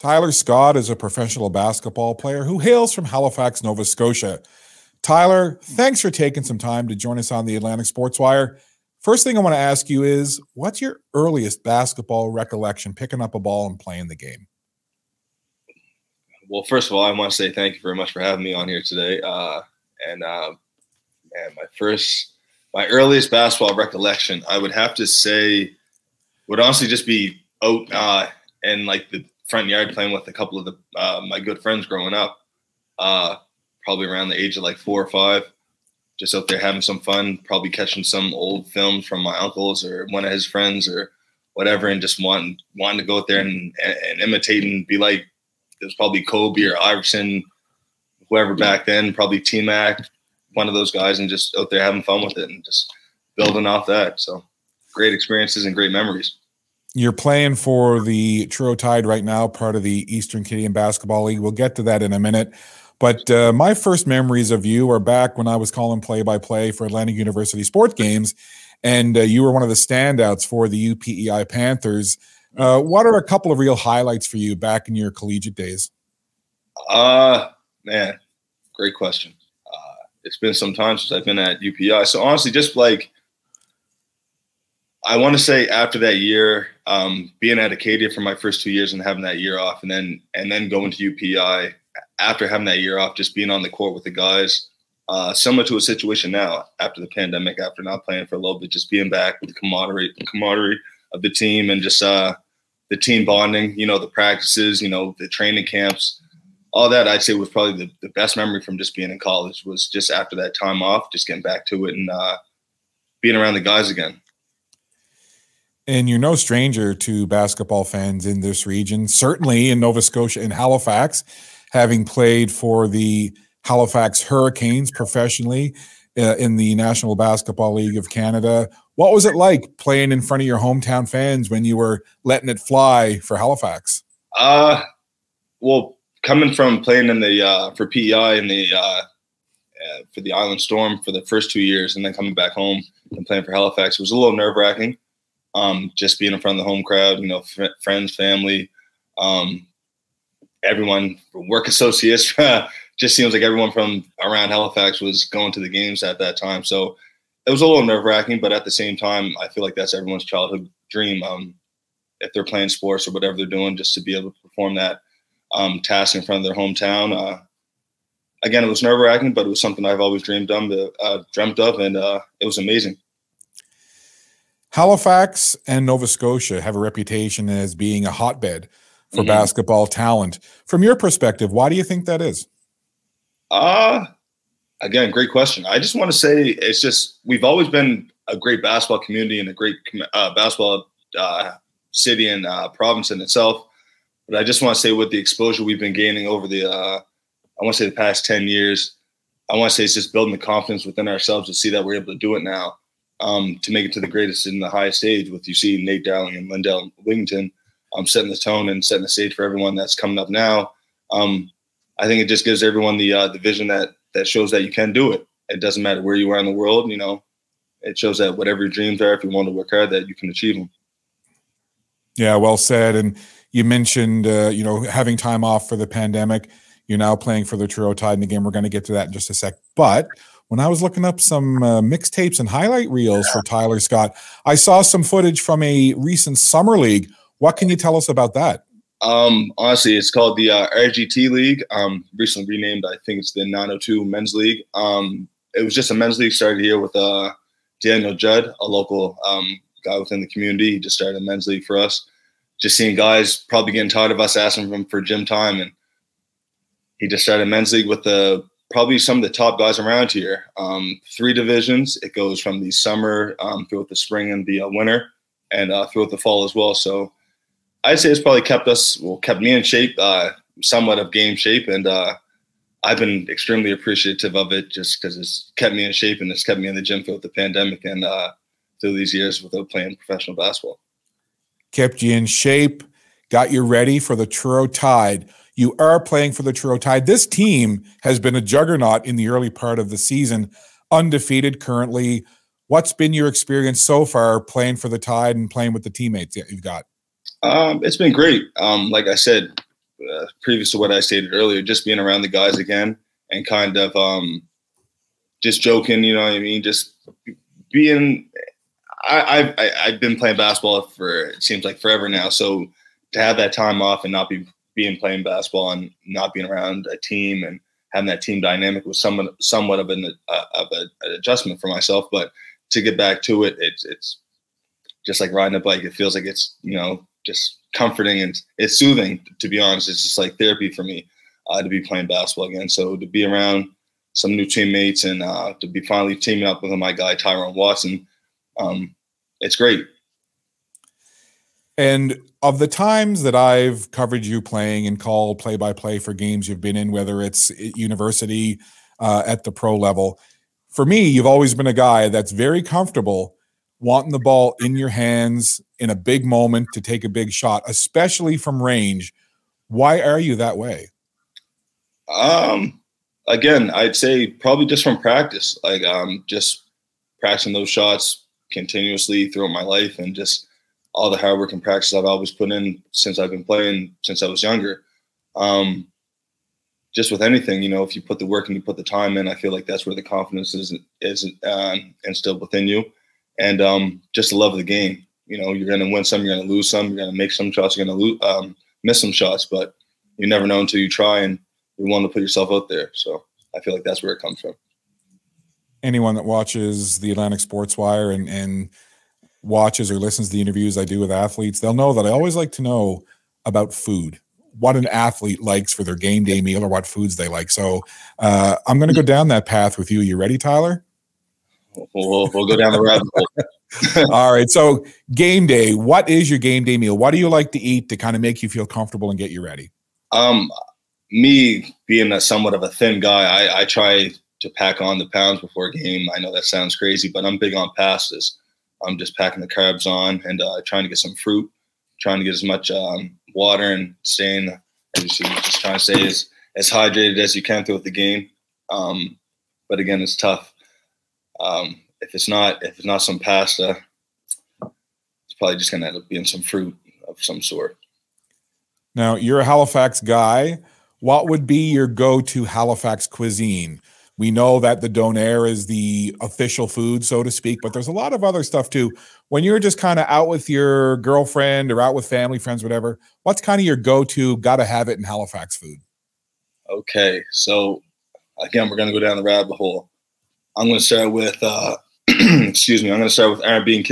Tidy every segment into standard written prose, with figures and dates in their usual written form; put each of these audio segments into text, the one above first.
Tyler Scott is a professional basketball player who hails from Halifax, Nova Scotia. Tyler, thanks for taking some time to join us on the Atlantic Sports Wire. First thing I want to ask you is, what's your earliest basketball recollection picking up a ball and playing the game? Well, first of all, I want to say thank you very much for having me on here today. My earliest basketball recollection, I would have to say, would honestly just be out in like the front yard playing with a couple of my good friends growing up, probably around the age of like 4 or 5, just out there having some fun, probably catching some old films from my uncles or one of his friends or whatever, and just wanting to go out there and imitate and be like, it was probably Kobe or Iverson, whoever back then, probably T-Mac, one of those guys, and just out there having fun with it and just building off that. So great experiences and great memories. You're playing for the Truro Tide right now, part of the Eastern Canadian Basketball League. We'll get to that in a minute. But my first memories of you are back when I was calling play-by-play for Atlantic University sports games, and you were one of the standouts for the UPEI Panthers. What are a couple of real highlights for you back in your collegiate days? Man, great question. It's been some time since I've been at UPEI. So honestly, just like, I want to say after that year, being at Acadia for my first 2 years and having that year off, and then going to UPEI after having that year off, just being on the court with the guys, similar to a situation now after the pandemic, after not playing for a little bit, just being back with the camaraderie of the team and just the team bonding, the practices, the training camps, all that. I'd say was probably the best memory from just being in college, was just after that time off, just getting back to it and being around the guys again. And you're no stranger to basketball fans in this region, certainly in Nova Scotia and Halifax, having played for the Halifax Hurricanes professionally in the National Basketball League of Canada. What was it like playing in front of your hometown fans when you were letting it fly for Halifax? Well, coming from playing in the for PEI and for the Island Storm for the first 2 years, and then coming back home and playing for Halifax, it was a little nerve-wracking. Just being in front of the home crowd, friends, family, everyone, work associates. Just seems like everyone from around Halifax was going to the games at that time. So it was a little nerve-wracking, but at the same time, I feel like that's everyone's childhood dream. If they're playing sports or whatever they're doing, just to be able to perform that task in front of their hometown. Again, it was nerve-wracking, but it was something I've always dreamed of, and it was amazing. Halifax and Nova Scotia have a reputation as being a hotbed for basketball talent. From your perspective, why do you think that is? Again, great question. I just want to say it's just, we've always been a great basketball community and a great basketball city and province in itself. But I just want to say, with the exposure we've been gaining over the past 10 years, I want to say it's just building the confidence within ourselves to see that we're able to do it now. To make it to the greatest in the highest stage, with you see Nate Dowling and Lindell Wigington setting the tone and setting the stage for everyone that's coming up now. I think it just gives everyone the vision that shows that you can do it. It doesn't matter where you are in the world, it shows that whatever your dreams are, if you want to work hard, that you can achieve them. Yeah, well said. And you mentioned, having time off for the pandemic. You're now playing for the Truro Tide in the game. We're going to get to that in just a sec. But when I was looking up some mixtapes and highlight reels for Tyler Scott, I saw some footage from a recent summer league. What can you tell us about that? Honestly, it's called the RGT League. Recently renamed, I think it's the 902 Men's League. It was just a men's league, started here with Daniel Judd, a local guy within the community. He just started a men's league for us. Just seeing guys probably getting tired of us asking him for gym time, and he just started a men's league with probably some of the top guys around here. 3 divisions. It goes from the summer throughout the spring and the winter, and throughout the fall as well. So I'd say it's probably kept me in shape, somewhat of game shape, and I've been extremely appreciative of it, just because it's kept me in shape and it's kept me in the gym throughout the pandemic and through these years without playing professional basketball. Kept you in shape, got you ready for the Truro Tide. You are playing for the Truro Tide. This team has been a juggernaut in the early part of the season, undefeated currently. What's been your experience so far playing for the Tide and playing with the teammates that you've got? It's been great. Like I said, previous to what I stated earlier, just being around the guys again and kind of just joking, you know what I mean? Just being I've been playing basketball for, it seems like, forever now. So to have that time off and not being playing basketball and not being around a team and having that team dynamic was somewhat of an adjustment for myself. But to get back to it, it's just like riding a bike. It feels like it's, you know, just comforting and it's soothing, to be honest. It's just like therapy for me to be playing basketball again. So to be around some new teammates and to be finally teaming up with my guy, Tyrone Watson, it's great. And of the times that I've covered you playing and called play-by-play for games you've been in, whether it's at university, at the pro level, for me, you've always been a guy that's very comfortable wanting the ball in your hands in a big moment to take a big shot, especially from range. Why are you that way? Again, I'd say probably just from practice, like just practicing those shots continuously throughout my life and just all the hard work and practice I've always put in since I've been playing since I was younger. Just with anything, you know, if you put the work and you put the time in, I feel like that's where the confidence is instilled within you. And just the love of the game. You know, you're going to win some, you're going to lose some, you're going to make some shots, you're going to miss some shots, but you never know until you try and you're willing to put yourself out there. So I feel like that's where it comes from. Anyone that watches the Atlantic Sports Wire and watches or listens to the interviews I do with athletes, they'll know that I always like to know about food, what an athlete likes for their game day meal or what foods they like. So I'm going to go down that path with you. You ready, Tyler? We'll go down the rabbit hole. All right. So game day, what is your game day meal? What do you like to eat to kind of make you feel comfortable and get you ready? Me being somewhat of a thin guy, I try to pack on the pounds before a game. I know that sounds crazy, but I'm big on pastas. I'm just packing the carbs on and trying to get some fruit, trying to get as much water and staying, as you see, just trying to stay as hydrated as you can throughout the game. But again, it's tough. If it's not some pasta, it's probably just going to end up being some fruit of some sort. Now, you're a Halifax guy. What would be your go-to Halifax cuisine? We know that the donair is the official food, so to speak, but there's a lot of other stuff too. When you're just kind of out with your girlfriend or out with family, friends, whatever, what's kind of your go-to, gotta have it in Halifax food? Okay, so again, we're going to go down the rabbit hole. I'm going to start with, excuse me, I'm going to start with R&B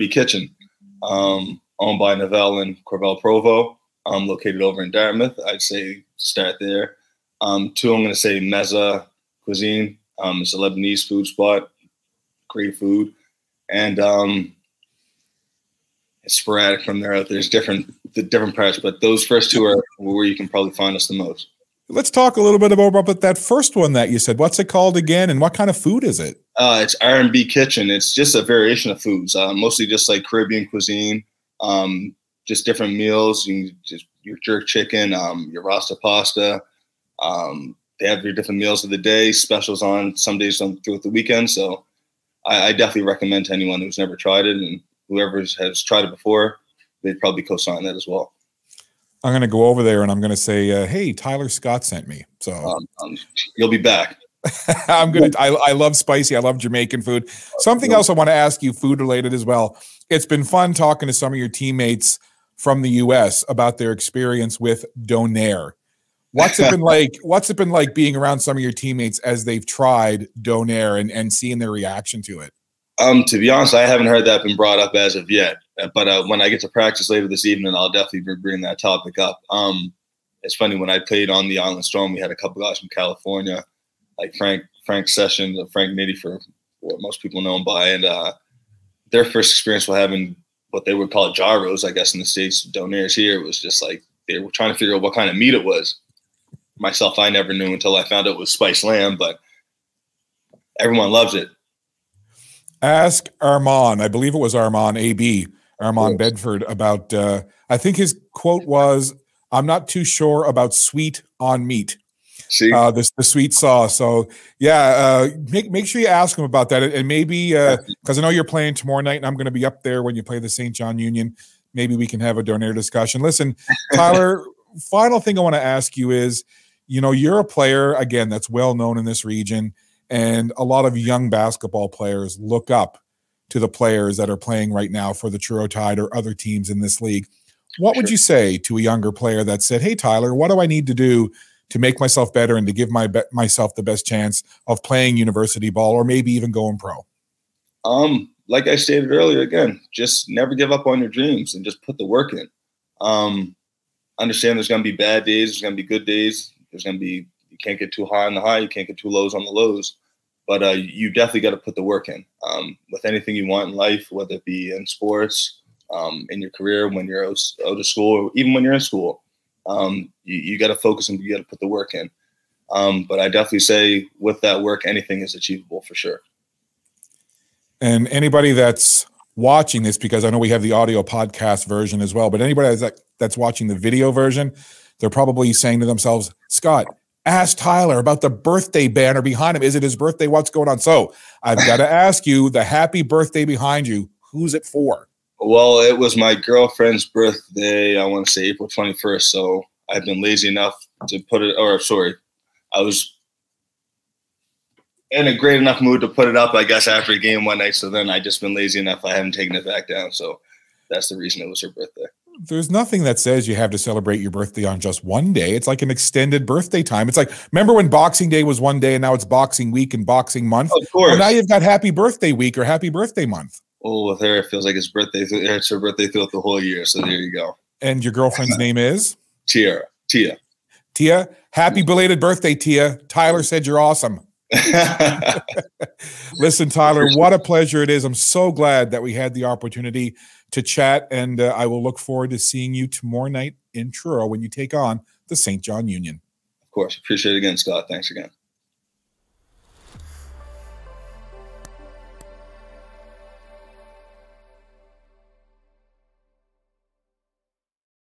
Kitchen, owned by Novell and Corvell Provo, located over in Dartmouth. I'd say start there. Two, I'm going to say Meza Cuisine. It's a Lebanese food spot, great food. And it's sporadic from there. There's different parts, but those first two are where you can probably find us the most. Let's talk a little bit about that first one that you said. What's it called again, and what kind of food is it? It's R&B Kitchen. It's just a variation of foods, mostly just like Caribbean cuisine, just different meals. You can just your jerk chicken, your rasta pasta. They have your different meals of the day, specials on some days throughout the weekend. So I definitely recommend to anyone who's never tried it, and whoever has tried it before, they'd probably co-sign that as well. I'm going to go over there and I'm going to say, hey, Tyler Scott sent me. So you'll be back. I love spicy. I love Jamaican food. Something else I want to ask you, food related as well. It's been fun talking to some of your teammates from the US about their experience with donair. What's it been like? What's it been like being around some of your teammates as they've tried donair and seeing their reaction to it? To be honest, I haven't heard that been brought up as of yet. But when I get to practice later this evening, I'll definitely bring that topic up. It's funny, when I played on the Island Storm, we had a couple guys from California, like Frank Sessions, Frank Nitty, for what most people know him by, and their first experience with having what they would call gyros, I guess in the States, donairs here, was just like they were trying to figure out what kind of meat it was. Myself, I never knew until I found out it was spiced lamb, but everyone loves it. Ask Armand, I believe it was Armand, Armand Bedford, about, I think his quote was, I'm not too sure about sweet on meat. See? The sweet sauce. So, yeah, make sure you ask him about that. And maybe, because I know you're playing tomorrow night, and I'm going to be up there when you play the St. John Union. Maybe we can have a donair discussion. Listen, Tyler, final thing I want to ask you is, you know, you're a player, again, that's well known in this region, and a lot of young basketball players look up to the players that are playing right now for the Truro Tide or other teams in this league. What would you say to a younger player that said, hey, Tyler, what do I need to do to make myself better and to give myself the best chance of playing university ball or maybe even going pro? Like I stated earlier, again, just never give up on your dreams and just put the work in. Understand there's going to be bad days. There's going to be good days. There's going to be, you can't get too high on the high. You can't get too lows on the lows. But you definitely got to put the work in with anything you want in life, whether it be in sports, in your career, when you're out of school, or even when you're in school. You got to focus and you got to put the work in. But I definitely say with that work, anything is achievable for sure. And anybody that's watching this, because I know we have the audio podcast version as well, but anybody that's watching the video version, they're probably saying to themselves, Scott, ask Tyler about the birthday banner behind him. Is it his birthday? What's going on? So I've got to ask you, the happy birthday behind you, who's it for? Well, it was my girlfriend's birthday, I want to say April 21st. So I've been lazy enough to put it, or sorry, I was in a great enough mood to put it up, I guess, after a game one night. So then I just been lazy enough. I haven't taken it back down. So that's the reason it was her birthday. There's nothing that says you have to celebrate your birthday on just one day. It's like an extended birthday time. It's like, remember when Boxing Day was one day and now it's Boxing Week and Boxing Month? Of course. Well, now you've got Happy Birthday Week or Happy Birthday Month. Well, with her, it feels like it's her birthday throughout the whole year. So there you go. And your girlfriend's name is? Tia. Tia, happy belated birthday, Tia. Tyler said you're awesome. Listen, Tyler, what a pleasure it is. I'm so glad that we had the opportunity to chat, and I will look forward to seeing you tomorrow night in Truro when you take on the St. John Union. Of course. Appreciate it again, Scott. Thanks again.